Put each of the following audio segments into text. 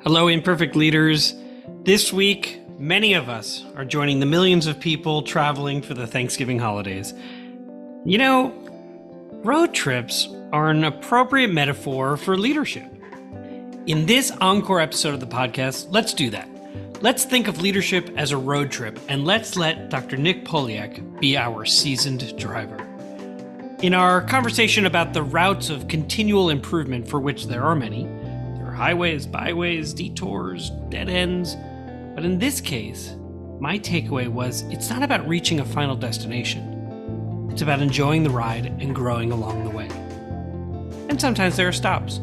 Hello, Imperfect Leaders. This week, many of us are joining the millions of people traveling for the Thanksgiving holidays. You know, road trips are an appropriate metaphor for leadership. In this Encore episode of the podcast, let's do that. Let's think of leadership as a road trip, and let's let Dr. Nick Polyak be our seasoned driver. In our conversation about the routes of continual improvement, for which there are many, highways, byways, detours, dead ends. But in this case, my takeaway was it's not about reaching a final destination. It's about enjoying the ride and growing along the way. And sometimes there are stops.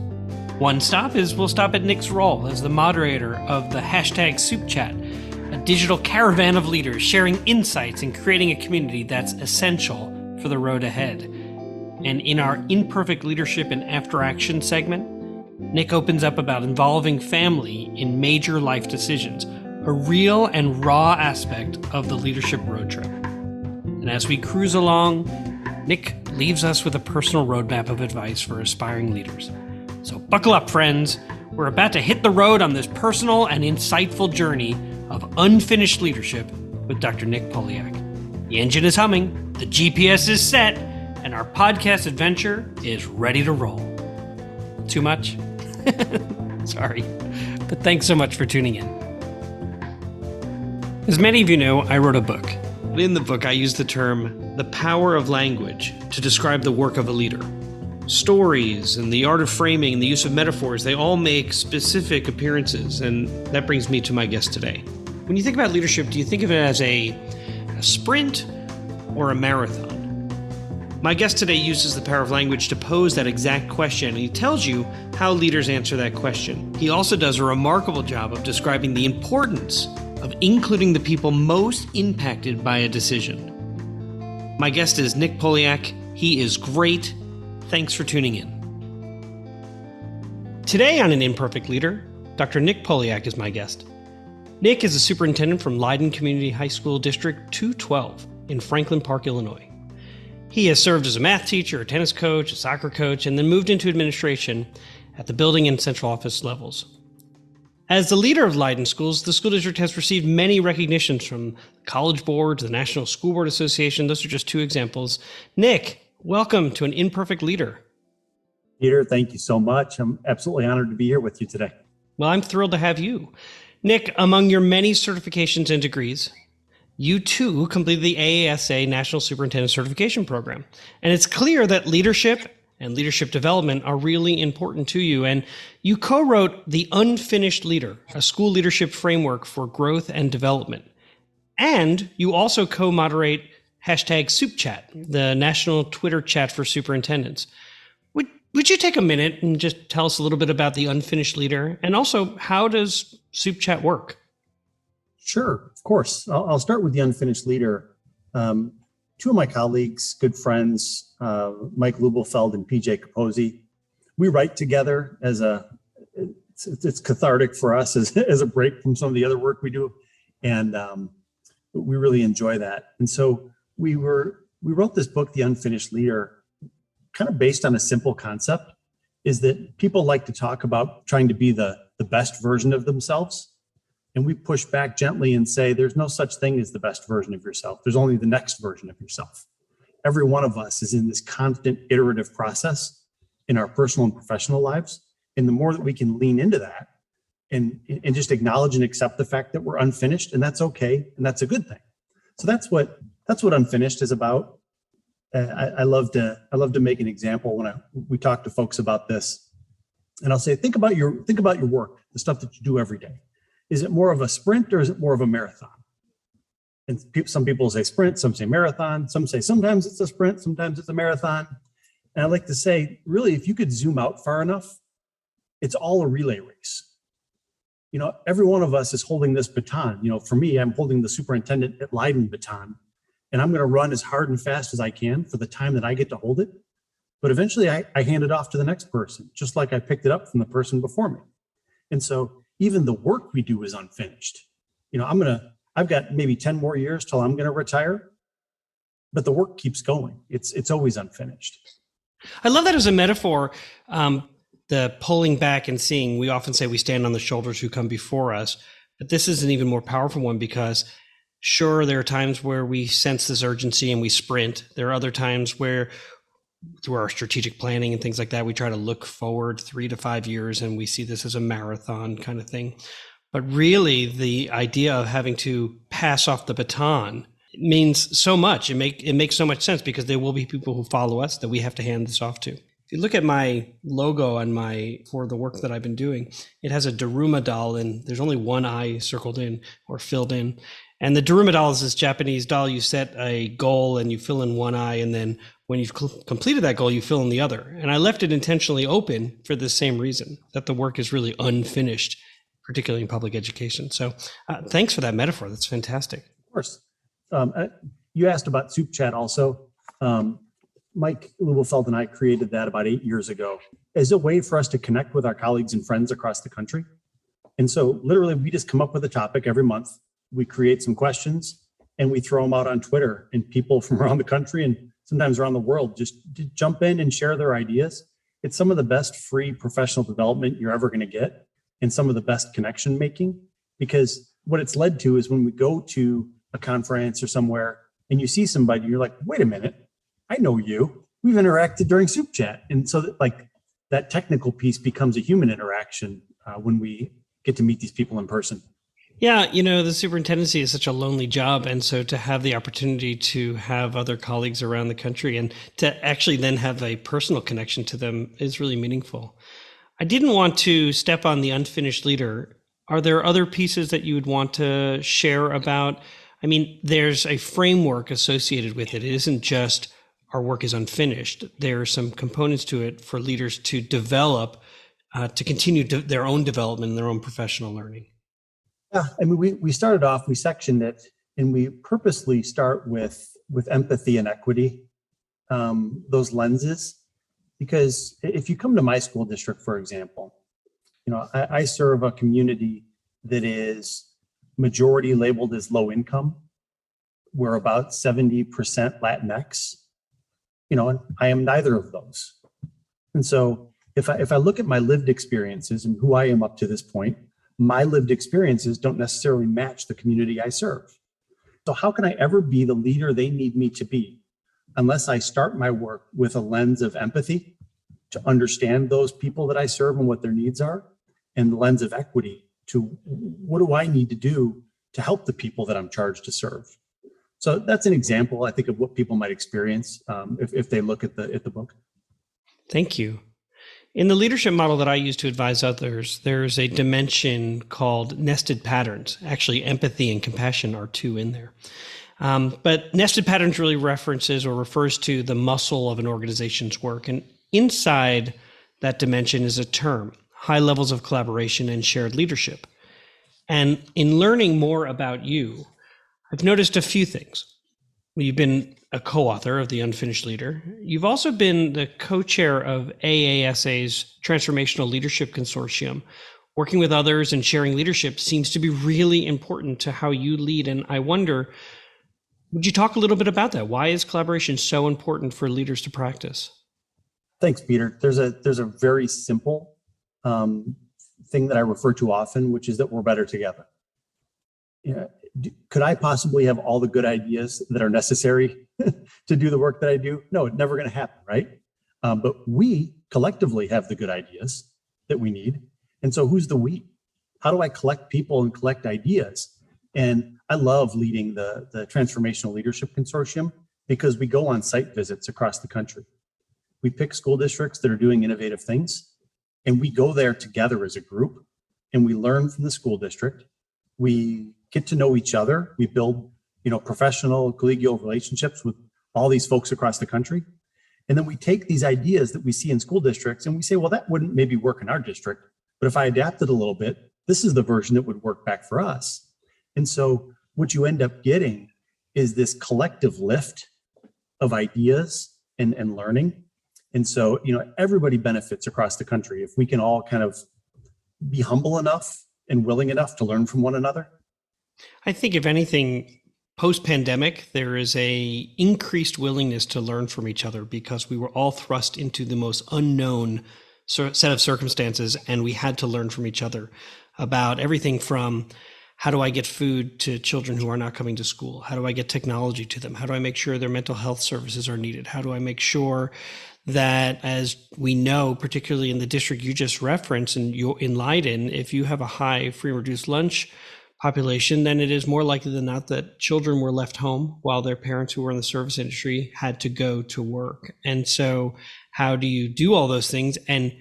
One stop is we'll stop at Nick's role as the moderator of the hashtag Soup Chat, a digital caravan of leaders sharing insights and creating a community that's essential for the road ahead. And in our Imperfect Leadership and After Action segment, Nick opens up about involving family in major life decisions, a real and raw aspect of the leadership road trip. And as we cruise along, Nick leaves us with a personal roadmap of advice for aspiring leaders. So buckle up, friends. We're about to hit the road on this personal and insightful journey of unfinished leadership with Dr. Nick Polyak. The engine is humming, the GPS is set, and our podcast adventure is ready to roll. Too much? Sorry, but thanks so much for tuning in. As many of you know, I wrote a book. In the book, I used the term the power of language to describe the work of a leader. Stories and the art of framing and the use of metaphors, they all make specific appearances, and that brings me to my guest today. When you think about leadership, do you think of it as a sprint or a marathon? My guest today uses the power of language to pose that exact question, and he tells you how leaders answer that question. He also does a remarkable job of describing the importance of including the people most impacted by a decision. My guest is Nick Polyak. He is great. Thanks for tuning in. Today on An Imperfect Leader, Dr. Nick Polyak is my guest. Nick is a superintendent from Leiden Community High School District 212 in Franklin Park, Illinois. He has served as a math teacher, a tennis coach, a soccer coach, and then moved into administration at the building and central office levels. As the leader of Leiden schools, the school district has received many recognitions from the College Board to the National School Board Association. Those are just two examples. Nick, welcome to An Imperfect Leader. Peter, thank you so much. I'm absolutely honored to be here with you today. Well, I'm thrilled to have you. Nick, among your many certifications and degrees, you too completed the AASA National Superintendent Certification Program. And it's clear that leadership and leadership development are really important to you. And you co-wrote The Unfinished Leader, a school leadership framework for growth and development. And you also co-moderate hashtag Soup Chat, the national Twitter chat for superintendents. Would you take a minute and just tell us a little bit about The Unfinished Leader? And also, how does Soup Chat work? Sure, of course. I'll start with The Unfinished Leader. Two of my colleagues, good friends, Mike Lubelfeld and PJ Capozzi, we write together it's cathartic for us as a break from some of the other work we do. And we really enjoy that. And so we wrote this book, The Unfinished Leader, kind of based on a simple concept, is that people like to talk about trying to be the best version of themselves. And we push back gently and say, there's no such thing as the best version of yourself. There's only the next version of yourself. Every one of us is in this constant iterative process in our personal and professional lives. And the more that we can lean into that and just acknowledge and accept the fact that we're unfinished, and that's okay, and that's a good thing. So that's what Unfinished is about. I love to make an example when we talk to folks about this. And I'll say, think about your work, the stuff that you do every day. Is it more of a sprint or is it more of a marathon? And some people say sprint, some say marathon, some say sometimes it's a sprint, sometimes it's a marathon. And I like to say, really, if you could zoom out far enough, it's all a relay race. You know, every one of us is holding this baton. You know, for me, I'm holding the superintendent at Leiden baton, and I'm going to run as hard and fast as I can for the time that I get to hold it. But eventually I hand it off to the next person, just like I picked it up from the person before me. And so even the work we do is unfinished. You know, I've got maybe 10 more years till I'm going to retire, but the work keeps going. It's always unfinished. I love that as a metaphor. the pulling back and seeing, we often say we stand on the shoulders who come before us, but this is an even more powerful one because sure, there are times where we sense this urgency and we sprint. There are other times where through our strategic planning and things like that, we try to look forward 3 to 5 years and we see this as a marathon kind of thing. But really the idea of having to pass off the baton means so much. It makes so much sense because there will be people who follow us that we have to hand this off to. If you look at my logo for the work that I've been doing, it has a Daruma doll and there's only one eye circled in or filled in. And the Daruma doll is this Japanese doll. You set a goal and you fill in one eye, and then when you've completed that goal, you fill in the other. And I left it intentionally open for the same reason, that the work is really unfinished, particularly in public education. So thanks for that metaphor. That's fantastic. Of course. You asked about Soup Chat also. Mike Lubelfeld and I created that about 8 years ago as a way for us to connect with our colleagues and friends across the country. And so literally we just come up with a topic every month. We create some questions and we throw them out on Twitter, and people from around the country and sometimes around the world just jump in and share their ideas. It's some of the best free professional development you're ever going to get and some of the best connection making, because what it's led to is when we go to a conference or somewhere and you see somebody, you're like, wait a minute, I know you. We've interacted during Soup Chat. And so that technical piece becomes a human interaction when we get to meet these people in person. Yeah, the superintendency is such a lonely job. And so to have the opportunity to have other colleagues around the country and to actually then have a personal connection to them is really meaningful. I didn't want to step on the unfinished leader. Are there other pieces that you would want to share about? I mean, there's a framework associated with it. It isn't just our work is unfinished. There are some components to it for leaders to develop, to continue their own development and their own professional learning. Yeah, I mean, we started off, we sectioned it, and we purposely start with empathy and equity, those lenses, because if you come to my school district, for example, I serve a community that is majority labeled as low income. We're about 70% Latinx, and I am neither of those. And so if I look at my lived experiences and who I am up to this point, my lived experiences don't necessarily match the community I serve. So how can I ever be the leader they need me to be unless I start my work with a lens of empathy to understand those people that I serve and what their needs are, and the lens of equity to what do I need to do to help the people that I'm charged to serve. So that's an example, I think, of what people might experience if they look at the book. Thank you. In the leadership model that I use to advise others, there's a dimension called nested patterns. Actually, empathy and compassion are two in there. But nested patterns really references or refers to the muscle of an organization's work. And inside that dimension is a term, high levels of collaboration and shared leadership. And in learning more about you, I've noticed a few things. You've been a co-author of The Unfinished Leader. You've also been the co-chair of AASA's Transformational Leadership Consortium. Working with others and sharing leadership seems to be really important to how you lead. And I wonder, would you talk a little bit about that? Why is collaboration so important for leaders to practice? Thanks, Peter. There's a very simple thing that I refer to often, which is that we're better together. Could I possibly have all the good ideas that are necessary to do the work that I do? No, it's never going to happen, right? But we collectively have the good ideas that we need. And so who's the we? How do I collect people and collect ideas? And I love leading the Transformational Leadership Consortium because we go on site visits across the country. We pick school districts that are doing innovative things, and we go there together as a group, and we learn from the school district. We get to know each other. We build, professional, collegial relationships with all these folks across the country. And then we take these ideas that we see in school districts and we say, well, that wouldn't maybe work in our district, but if I adapt it a little bit, this is the version that would work back for us. And so what you end up getting is this collective lift of ideas and learning. And so, everybody benefits across the country if we can all kind of be humble enough and willing enough to learn from one another. I think if anything, post-pandemic, there is a increased willingness to learn from each other because we were all thrust into the most unknown set of circumstances, and we had to learn from each other about everything from how do I get food to children who are not coming to school? How do I get technology to them? How do I make sure their mental health services are needed? How do I make sure that, as we know, particularly in the district you just referenced in Leiden, if you have a high free and reduced lunch population, then it is more likely than not that children were left home while their parents who were in the service industry had to go to work. And so how do you do all those things? And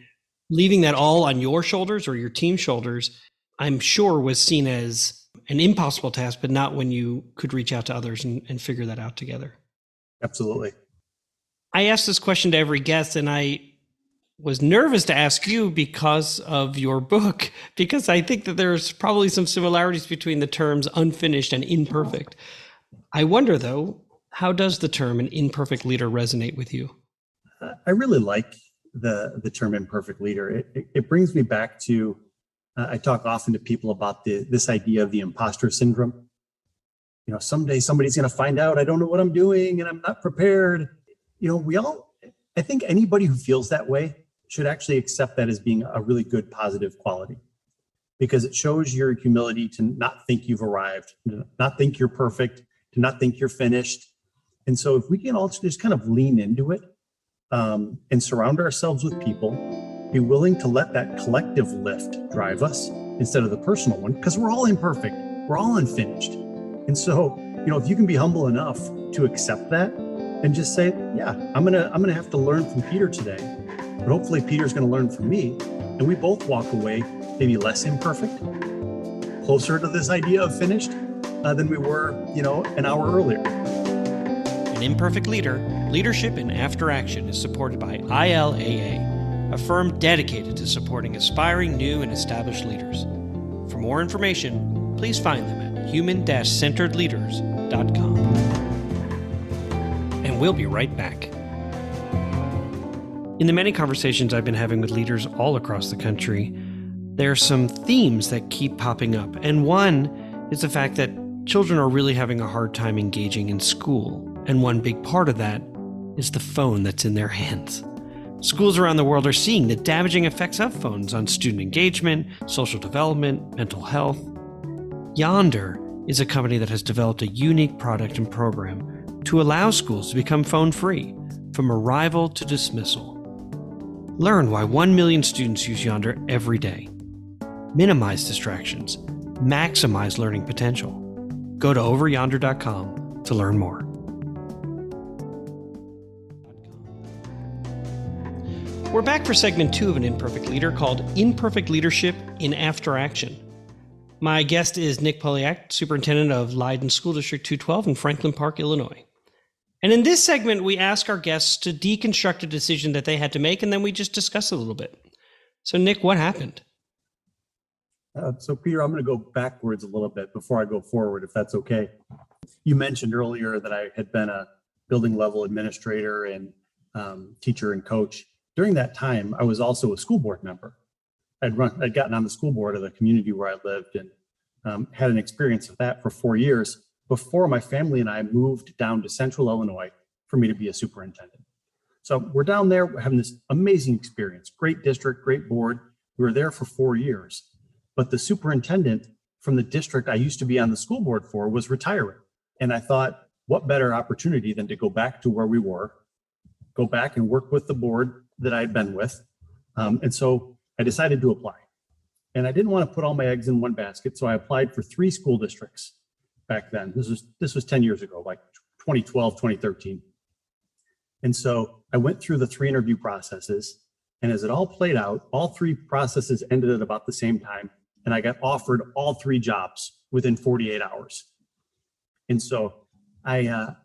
leaving that all on your shoulders or your team's shoulders, I'm sure was seen as an impossible task, but not when you could reach out to others and figure that out together. Absolutely. I asked this question to every guest, and I was nervous to ask you because of your book, because I think that there's probably some similarities between the terms unfinished and imperfect. I wonder, though, how does the term an imperfect leader resonate with you? I really like the term imperfect leader. It brings me back to, I talk often to people about this idea of the imposter syndrome. You know, someday somebody's going to find out I don't know what I'm doing and I'm not prepared. You know, I think anybody who feels that way should actually accept that as being a really good positive quality, because it shows your humility to not think you've arrived, to not think you're perfect, to not think you're finished. And so if we can all just kind of lean into it and surround ourselves with people, be willing to let that collective lift drive us instead of the personal one, because we're all imperfect, we're all unfinished. And so, you know, if you can be humble enough to accept that and just say, yeah, I'm gonna have to learn from Peter today, but hopefully Peter's gonna learn from me, and we both walk away maybe less imperfect, closer to this idea of finished than we were, you know, an hour earlier. An Imperfect Leader, Leadership in After Action is supported by ILAA, a firm dedicated to supporting aspiring new and established leaders. For more information, please find them at human-centeredleaders.com. And we'll be right back. In the many conversations I've been having with leaders all across the country, there are some themes that keep popping up. And one is the fact that children are really having a hard time engaging in school. And one big part of that is the phone that's in their hands. Schools around the world are seeing the damaging effects of phones on student engagement, social development, mental health. Yonder is a company that has developed a unique product and program to allow schools to become phone-free, from arrival to dismissal. Learn why 1 million students use Yonder every day. Minimize distractions. Maximize learning potential. Go to overyonder.com to learn more. We're back for segment 2 of An Imperfect Leader, called Imperfect Leadership in After Action. My guest is Nick Polyak, Superintendent of Leiden School District 212 in Franklin Park, Illinois. And in this segment, we ask our guests to deconstruct a decision that they had to make, and then we just discuss it a little bit. So, Nick, what happened? So, Peter, I'm going to go backwards a little bit before I go forward, if that's okay. You mentioned earlier that I had been a building level administrator and teacher and coach. During that time, I was also a school board member. I'd gotten on the school board of the community where I lived and had an experience of that for 4 years before my family and I moved down to Central Illinois for me to be a superintendent. So we're down there, we're having this amazing experience, great district, great board. We were there for 4 years, but the superintendent from the district I used to be on the school board for was retiring. And I thought, what better opportunity than to go back to where we were, go back and work with the board that I had been with. And so I decided to apply. And I didn't want to put all my eggs in one basket, so I applied for 3 school districts back then. This was 10 years ago, like 2012, 2013. And so I went through the 3 interview processes, and as it all played out, all 3 processes ended at about the same time, and I got offered all 3 jobs within 48 hours. And so I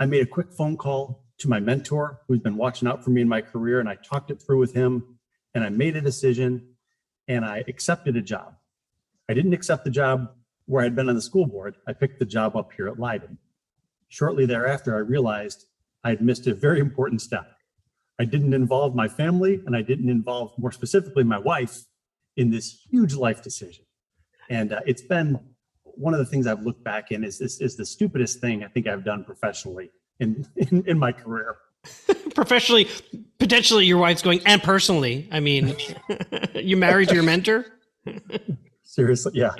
made a quick phone call to my mentor, who's been watching out for me in my career, and I talked it through with him, and I made a decision, and I accepted a job. I didn't accept the job where I'd been on the school board. I picked the job up here at Leiden. Shortly thereafter, I realized I'd missed a very important step. I didn't involve my family, and I didn't involve, more specifically, my wife in this huge life decision. And it's been one of the things I've looked back in is the stupidest thing I think I've done professionally in my career. Professionally, Potentially your wife's going, and personally, I mean, you married to your mentor? Seriously, yeah.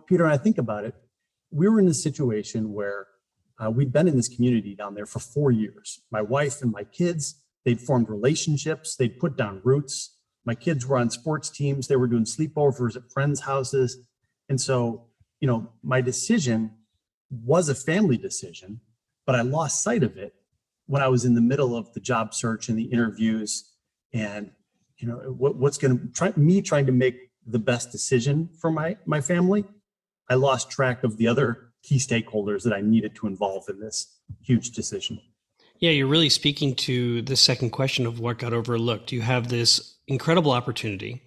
Peter, and I think about it, we were in a situation where we'd been in this community down there for 4 years. My wife and my kids, they'd formed relationships, they'd put down roots. My kids were on sports teams, they were doing sleepovers at friends' houses. And so, my decision was a family decision, but I lost sight of it when I was in the middle of the job search and the interviews, and what's going to trying to make the best decision for my family. I lost track of the other key stakeholders that I needed to involve in this huge decision. Yeah, you're really speaking to the second question of what got overlooked. You have this incredible opportunity.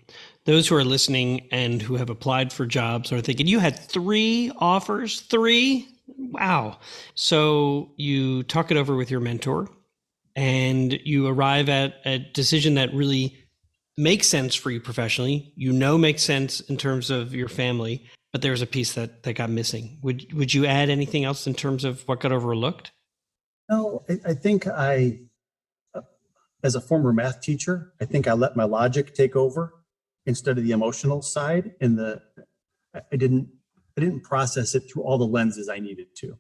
Those who are listening and who have applied for jobs are thinking, you had 3 offers, 3? Wow. So you talk it over with your mentor and you arrive at a decision that really makes sense for you professionally, makes sense in terms of your family, but there's a piece that got missing. Would you add anything else in terms of what got overlooked? No, I think as a former math teacher, I think I let my logic take over instead of the emotional side, and I didn't process it through all the lenses I needed to.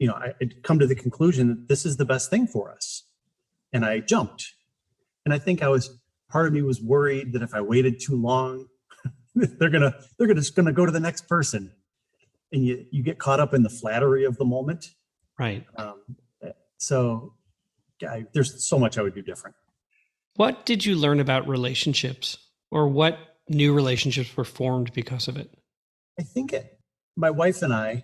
I'd come to the conclusion that this is the best thing for us, and I jumped. And I think part of me was worried that if I waited too long, they're just gonna go to the next person, and you get caught up in the flattery of the moment. Right. So there's so much I would do different. What did you learn about relationships, or what new relationships were formed because of it? I think my wife and I,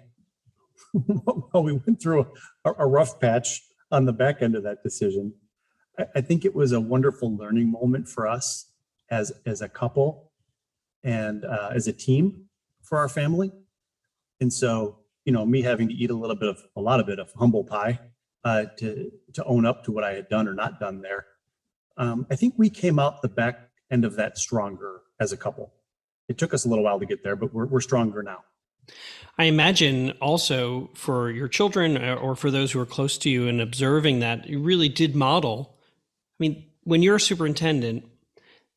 while we went through a rough patch on the back end of that decision, I think it was a wonderful learning moment for us as a couple and as a team for our family. And so, me having to eat a lot of it of humble pie to own up to what I had done or not done there. I think we came out the back end of that stronger as a couple. It took us a little while to get there, but we're stronger now. I imagine also for your children or for those who are close to you and observing that, you really did model. I mean, when you're a superintendent,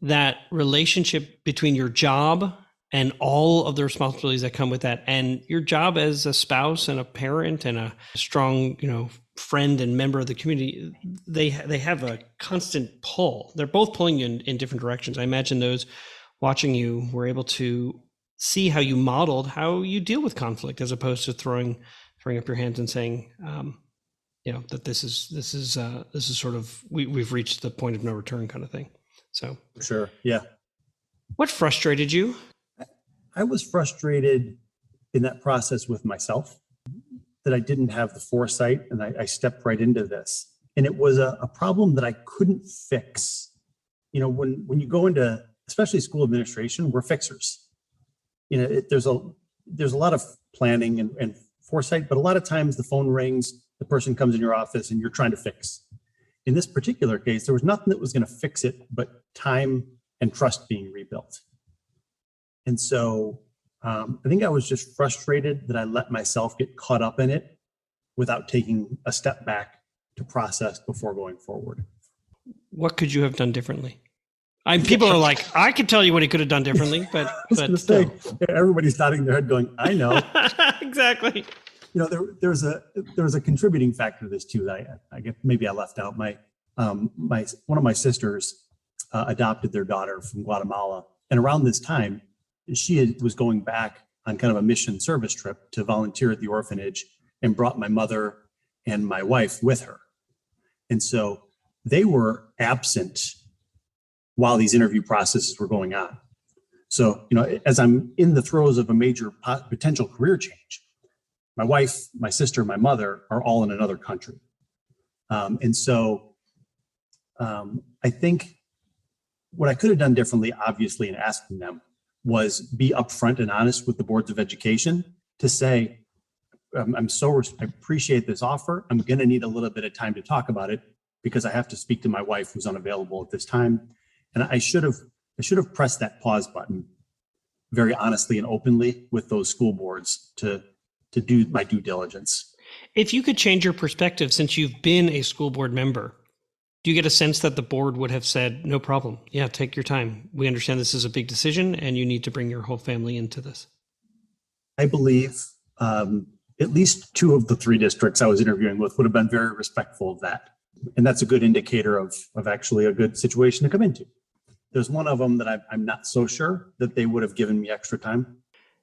that relationship between your job and all of the responsibilities that come with that, and your job as a spouse and a parent and a strong, friend and member of the community, they have a constant pull. They're both pulling you in different directions. I imagine those watching you were able to see how you modeled how you deal with conflict, as opposed to throwing up your hands and saying, that this is sort of we've reached the point of no return kind of thing. So sure, yeah. What frustrated you? I was frustrated in that process with myself, that I didn't have the foresight, and I stepped right into this. And it was a problem that I couldn't fix. When you go into, especially school administration, we're fixers. There's a lot of planning and foresight, but a lot of times the phone rings, the person comes in your office, and you're trying to fix. In this particular case, there was nothing that was going to fix it but time and trust being rebuilt. And so I think I was just frustrated that I let myself get caught up in it without taking a step back to process before going forward. What could you have done differently? People are like, I could tell you what he could have done differently, but say, everybody's nodding their head going, I know. Exactly. There's a contributing factor to this too that I get, maybe I left out. One of my sisters adopted their daughter from Guatemala, and around this time, she was going back on kind of a mission service trip to volunteer at the orphanage, and brought my mother and my wife with her. And so they were absent while these interview processes were going on. So, as I'm in the throes of a major potential career change, my wife, my sister, my mother are all in another country. And so I think what I could have done differently, obviously, in asking them, was be upfront and honest with the boards of education to say, I appreciate this offer. I'm going to need a little bit of time to talk about it because I have to speak to my wife who's unavailable at this time. And I should have pressed that pause button very honestly and openly with those school boards to do my due diligence. If you could change your perspective since you've been a school board member, do you get a sense that the board would have said, no problem. Yeah, take your time. We understand this is a big decision and you need to bring your whole family into this? I believe at least two of the three districts I was interviewing with would have been very respectful of that. And that's a good indicator of actually a good situation to come into. There's one of them that I'm not so sure that they would have given me extra time.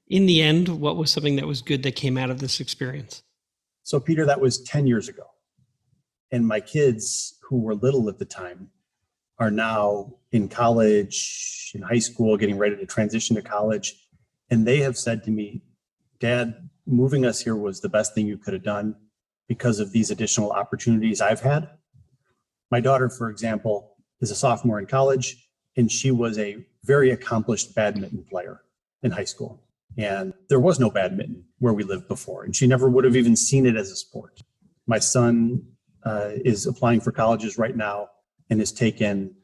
In the end, what was something that was good that came out of this experience? So, Peter, that was 10 years ago. And my kids, who were little at the time, are now in college, in high school, getting ready to transition to college. And they have said to me, Dad, moving us here was the best thing you could have done because of these additional opportunities I've had. My daughter, for example, is a sophomore in college, and she was a very accomplished badminton player in high school. And there was no badminton where we lived before, and she never would have even seen it as a sport. My son is applying for colleges right now and has taken,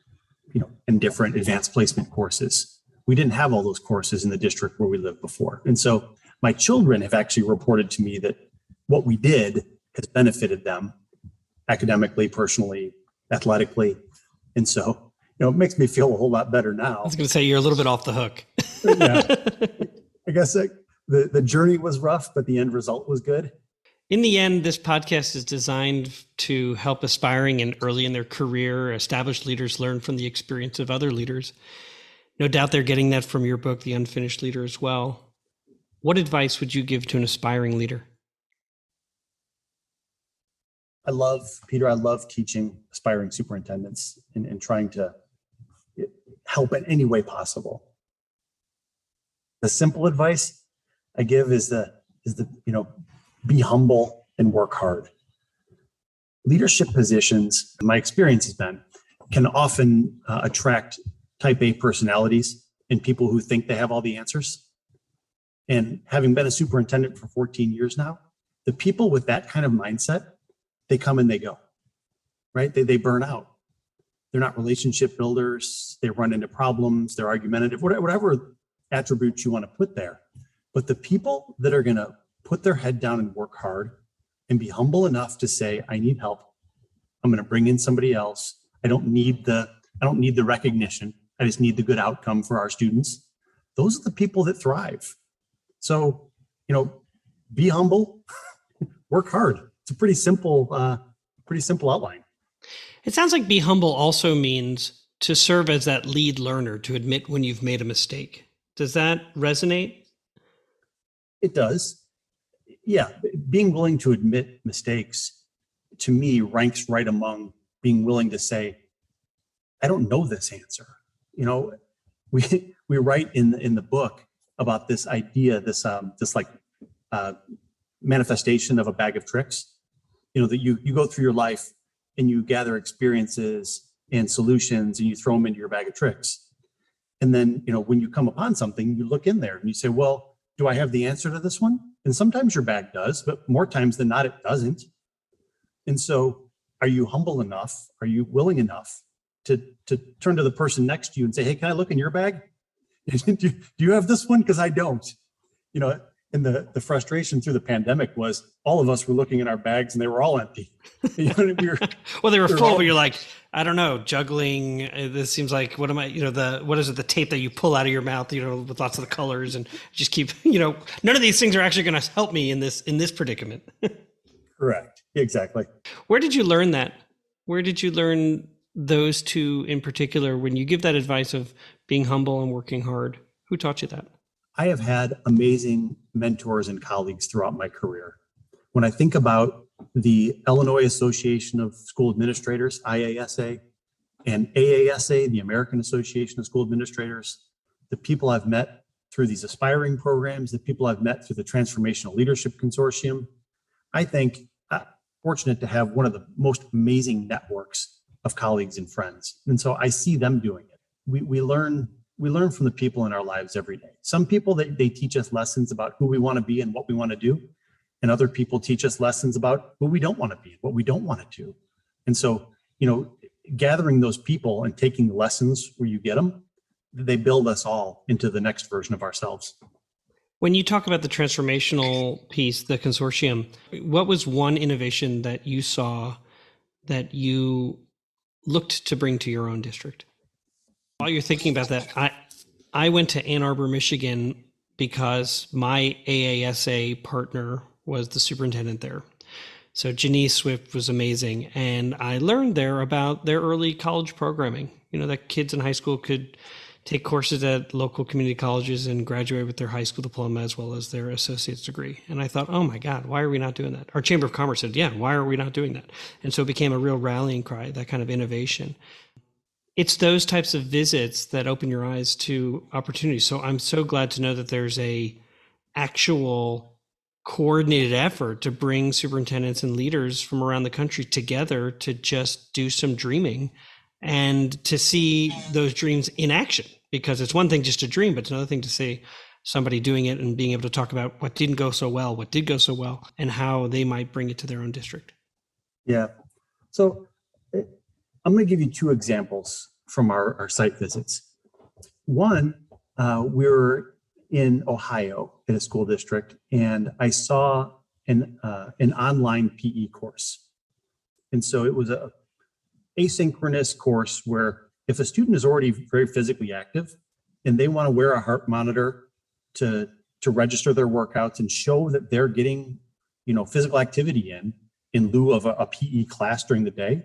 in different advanced placement courses. We didn't have all those courses in the district where we lived before. And so my children have actually reported to me that what we did has benefited them academically, personally, athletically. And so, it makes me feel a whole lot better now. I was going to say, you're a little bit off the hook. Yeah. I guess the journey was rough, but the end result was good. In the end, this podcast is designed to help aspiring and early in their career, established leaders learn from the experience of other leaders. No doubt they're getting that from your book, The Unfinished Leader, as well. What advice would you give to an aspiring leader? Peter, I love teaching aspiring superintendents and trying to help in any way possible. The simple advice I give is be humble and work hard. Leadership positions, my experience has been, can often attract type A personalities and people who think they have all the answers. And having been a superintendent for 14 years now, the people with that kind of mindset, they come and they go, right? They burn out. They're not relationship builders. They run into problems. They're argumentative, whatever attributes you want to put there. But the people that are going to put their head down and work hard and be humble enough to say, I need help. I'm going to bring in somebody else. I don't need the recognition. I just need the good outcome for our students. Those are the people that thrive. So, be humble, work hard. It's a pretty simple outline. It sounds like be humble also means to serve as that lead learner, to admit when you've made a mistake. Does that resonate? It does. Yeah. Being willing to admit mistakes, to me, ranks right among being willing to say, I don't know this answer. We write in the book about this idea, this manifestation of a bag of tricks, that you go through your life and you gather experiences and solutions and you throw them into your bag of tricks. And then, when you come upon something, you look in there and you say, well, do I have the answer to this one? And sometimes your bag does, but more times than not, it doesn't. And so are you humble enough? Are you willing enough to turn to the person next to you and say, hey, can I look in your bag? Do you have this one? Because I don't. And the frustration through the pandemic was all of us were looking in our bags and they were all empty. Well, they were full, but you're like, I don't know, juggling. This seems like, what am I, what is it, the tape that you pull out of your mouth, with lots of the colors and just keep, none of these things are actually going to help me in this predicament. Correct. Exactly. Where did you learn that? Where did you learn those two in particular when you give that advice of being humble and working hard? Who taught you that? I have had amazing mentors and colleagues throughout my career. When I think about the Illinois Association of School Administrators, IASA, and AASA, the American Association of School Administrators, the people I've met through these aspiring programs, the people I've met through the Transformational Leadership Consortium, I think I'm fortunate to have one of the most amazing networks of colleagues and friends. And so I see them doing it. We learn from the people in our lives every day. Some people, they teach us lessons about who we want to be and what we want to do. And other people teach us lessons about who we don't want to be and what we don't want to do. And so, gathering those people and taking the lessons where you get them, they build us all into the next version of ourselves. When you talk about the transformational piece, the consortium, what was one innovation that you saw that you looked to bring to your own district? While you're thinking about that, I went to Ann Arbor, Michigan because my AASA partner was the superintendent there. So Janice Swift was amazing. And I learned there about their early college programming, that kids in high school could take courses at local community colleges and graduate with their high school diploma as well as their associate's degree. And I thought, oh my God, why are we not doing that? Our Chamber of Commerce said, yeah, why are we not doing that? And so it became a real rallying cry, that kind of innovation. It's those types of visits that open your eyes to opportunities. So I'm so glad to know that there's a actual coordinated effort to bring superintendents and leaders from around the country together to just do some dreaming and to see those dreams in action, because it's one thing just to dream, but it's another thing to see somebody doing it and being able to talk about what didn't go so well, what did go so well, and how they might bring it to their own district. Yeah. So I'm going to give you two examples from our site visits. One, we were in Ohio at a school district, and I saw an online PE course. And so it was a asynchronous course where if a student is already very physically active and they want to wear a heart monitor to register their workouts and show that they're getting, physical activity in lieu of a PE class during the day,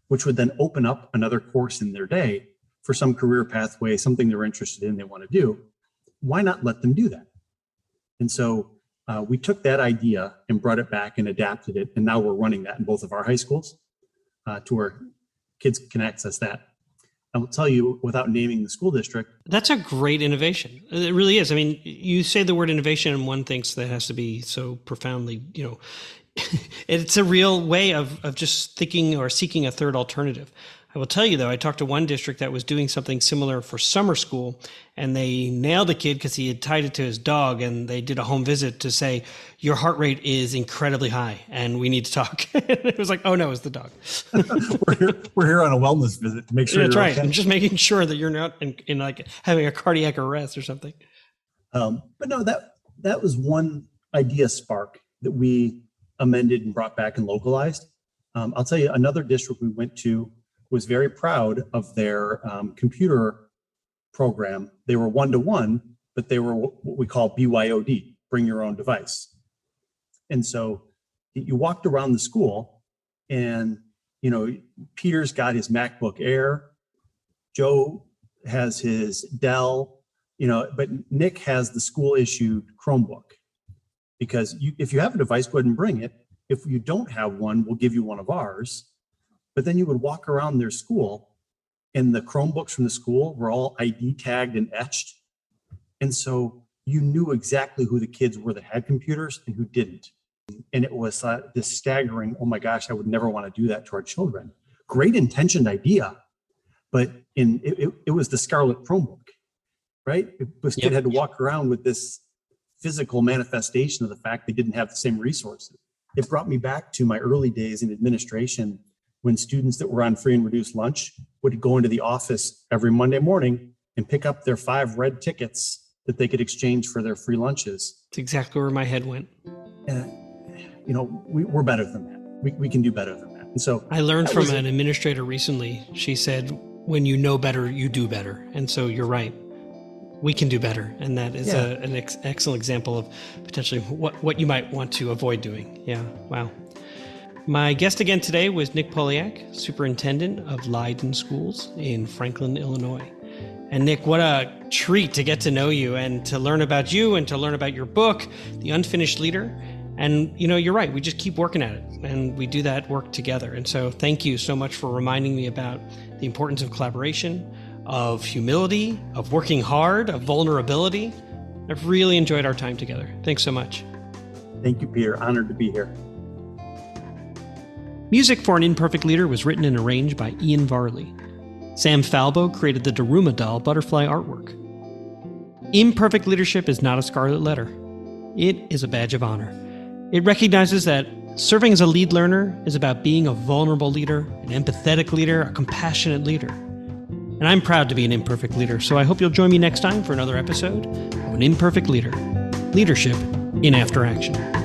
which would then open up another course in their day for some career pathway, something they're interested in, they want to do, why not let them do that? And so we took that idea and brought it back and adapted it. And now we're running that in both of our high schools to where kids can access that. I will tell you, without naming the school district, that's a great innovation. It really is. I mean, you say the word innovation and one thinks that has to be so profoundly, it's a real way of just thinking or seeking a third alternative. I will tell you, though, I talked to one district that was doing something similar for summer school, and they nailed a kid because he had tied it to his dog, and they did a home visit to say, your heart rate is incredibly high, and we need to talk. It was like, oh, no, it's the dog. we're here on a wellness visit to make sure that's you're right. okay. I'm just making sure that you're not in like having a cardiac arrest or something. But no, that was one idea spark that we amended and brought back and localized. I'll tell you, another district we went to was very proud of their computer program. They were one-to-one, but they were what we call BYOD, bring your own device. And so you walked around the school and, Peter's got his MacBook Air, Joe has his Dell, but Nick has the school issued Chromebook. Because if you have a device, go ahead and bring it. If you don't have one, we'll give you one of ours. But then you would walk around their school and the Chromebooks from the school were all ID tagged and etched. And so you knew exactly who the kids were that had computers and who didn't. And it was this staggering, oh my gosh, I would never want to do that to our children. Great intentioned idea, but it was the Scarlet Chromebook, right? This kid had to walk around with this physical manifestation of the fact they didn't have the same resources. It brought me back to my early days in administration, when students that were on free and reduced lunch would go into the office every Monday morning and pick up their 5 red tickets that they could exchange for their free lunches. That's exactly where my head went. We're better than that. We can do better than that. And so I learned from an administrator recently. She said, when you know better, you do better. And so you're right. We can do better. And that is an excellent example of potentially what you might want to avoid doing. Yeah. Wow. My guest again today was Nick Polyak, Superintendent of Leiden Schools in Franklin, Illinois. And Nick, what a treat to get to know you and to learn about you and to learn about your book, The Unfinished Leader. And, you're right. We just keep working at it and we do that work together. And so thank you so much for reminding me about the importance of collaboration, of humility, of working hard, of vulnerability. I've really enjoyed our time together. Thanks so much. Thank you, Peter. Honored to be here. Music for An Imperfect Leader was written and arranged by Ian Varley. Sam Falbo created the Daruma doll butterfly artwork. Imperfect leadership is not a scarlet letter. It is a badge of honor. It recognizes that serving as a lead learner is about being a vulnerable leader, an empathetic leader, a compassionate leader. And I'm proud to be an imperfect leader, so I hope you'll join me next time for another episode of An Imperfect Leader. Leadership in After Action.